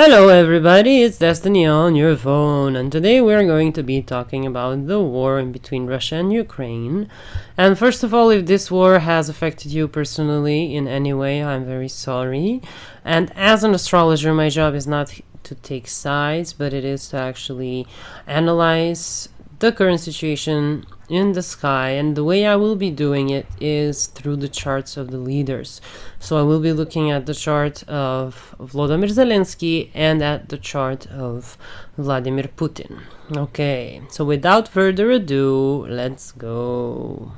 Hello everybody, it's Destiny on your phone, and today we're going to be talking about the war in between Russia and Ukraine. And first of all, if this war has affected you personally in any way, I'm very sorry. And as an astrologer, my job is not to take sides, but it is to actually analyze the current situation in the sky, and the way I will be doing it is through the charts of the leaders. So I will be looking at the chart of Volodymyr Zelensky and at the chart of Vladimir Putin. Okay, so without further ado, let's go.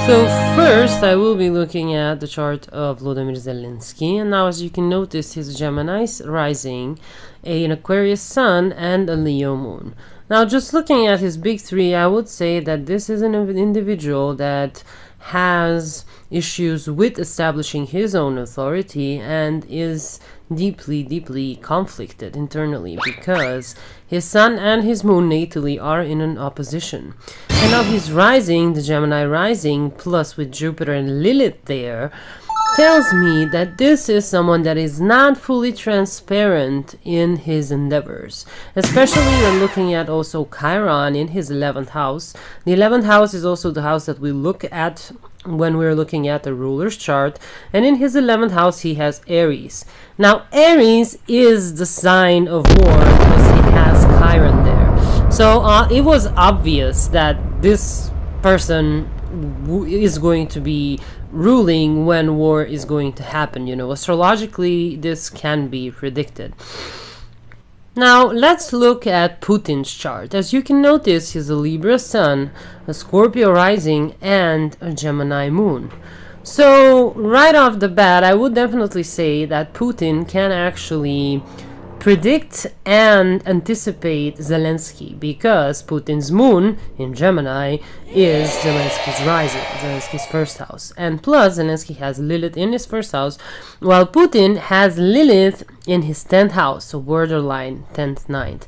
So first I will be looking at the chart of Volodymyr Zelensky, and now as you can notice, his Gemini rising, an Aquarius sun, and a Leo moon. Now, just looking at his big three, I would say that this is an individual that has issues with establishing his own authority and is deeply conflicted internally because his sun and his moon natally are in an opposition. And now his rising, the Gemini rising, plus with Jupiter and Lilith there, tells me that this is someone that is not fully transparent in his endeavors, especially when looking at also Chiron in his 11th house. The 11th house is also the house that we look at when we're looking at the ruler's chart, and in his 11th house he has Aries. Now Aries is the sign of war because he has Chiron there. So it was obvious that this person is going to be ruling when war is going to happen. You know, astrologically this can be predicted. Now let's look at Putin's chart. As you can notice, he's a Libra sun, a Scorpio rising, and a Gemini moon. So right off the bat, I would definitely say that Putin can actually predict and anticipate Zelensky, because Putin's moon in Gemini is Zelensky's rising, Zelensky's first house, and plus Zelensky has Lilith in his first house, while Putin has Lilith in his 10th house, so borderline 10th, 9th.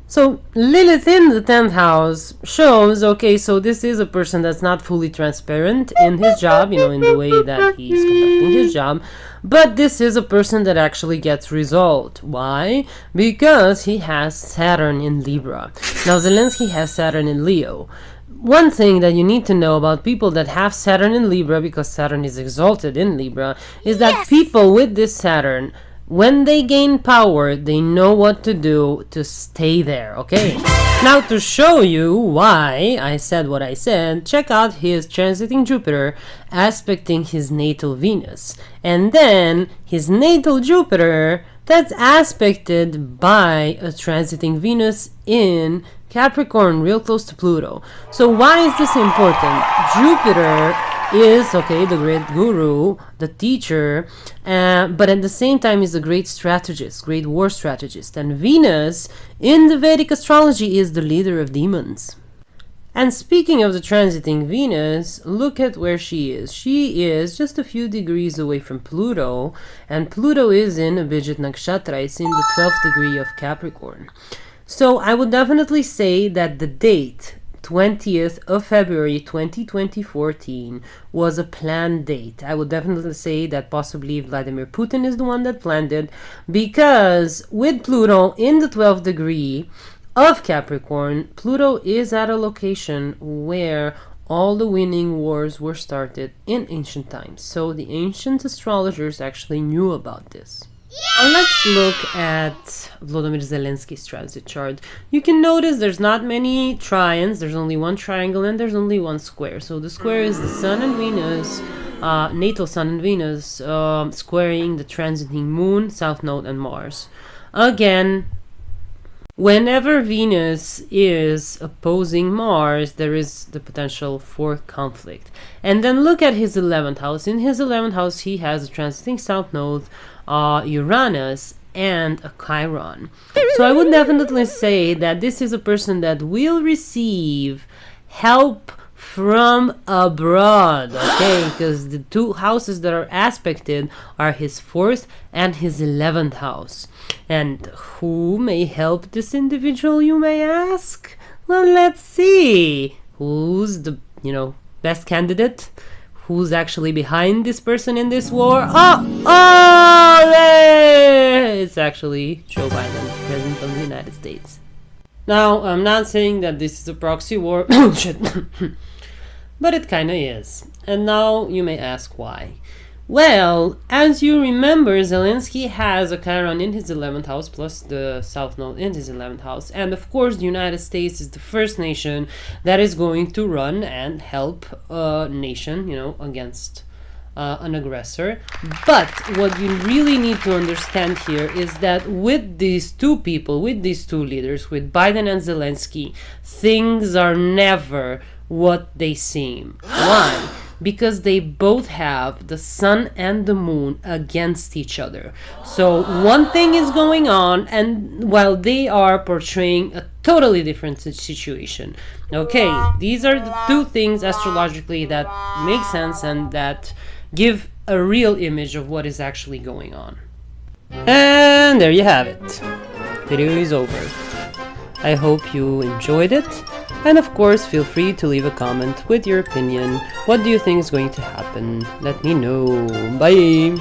So Lilith in the 10th house shows, okay, so this is a person that's not fully transparent in his job, you know, in the way that he's conducting his job, but this is a person that actually gets result. Why? Because he has Saturn in Libra. Now Zelensky has Saturn in Leo. One thing that you need to know about people that have Saturn in Libra, because Saturn is exalted in Libra, is that people with this Saturn, when they gain power, they know what to do to stay there, okay? Now, to show you why I said what I said, check out his transiting Jupiter aspecting his natal Venus. And then his natal Jupiter, that's aspected by a transiting Venus in Capricorn, real close to Pluto. So why is this important? Jupiter is, okay, the great guru, the teacher, but at the same time is a great strategist, great war strategist. And Venus in the Vedic astrology is the leader of demons. And speaking of the transiting Venus, look at where she is. She is just a few degrees away from Pluto, and Pluto is in Abhijit Nakshatra. It's in the 12th degree of Capricorn. So I would definitely say that the date 20th of February 2014 was a planned date. I would definitely say that possibly Vladimir Putin is the one that planned it, because with Pluto in the 12th degree of Capricorn, Pluto is at a location where all the winning wars were started in ancient times. So the ancient astrologers actually knew about this. And let's look at Volodymyr Zelensky's transit chart. You can notice there's not many trions, there's only one triangle and there's only one square. So the square is the Sun and Venus, natal Sun and Venus, squaring the transiting Moon, South Node, and Mars. Again, whenever Venus is opposing Mars, there is the potential for conflict. And then look at his 11th house. In his 11th house, he has a transiting South Node, Uranus, and a Chiron. So I would definitely say that this is a person that will receive help from abroad, okay? Because the two houses that are aspected are his 4th and his 11th house. And who may help this individual, you may ask? Well, let's see. Who's the, best candidate? Who's actually behind this person in this war? Oh! it's actually Joe Biden, President of the United States. Now, I'm not saying that this is a proxy war, bullshit, but it kinda is. And now you may ask why. Well, as you remember, Zelensky has a Chiron in his 11th house, plus the South Node in his 11th house. And of course, the United States is the first nation that is going to run and help a nation, against an aggressor. But what you really need to understand here is that with these two people, with these two leaders, with Biden and Zelensky, things are never what they seem. Why? Because they both have the sun and the moon against each other. So one thing is going on, and while they are portraying a totally different situation. Okay, these are the two things astrologically that make sense and that give a real image of what is actually going on. And there you have it. Video is over. I hope you enjoyed it. And of course, feel free to leave a comment with your opinion. What do you think is going to happen? Let me know. Bye!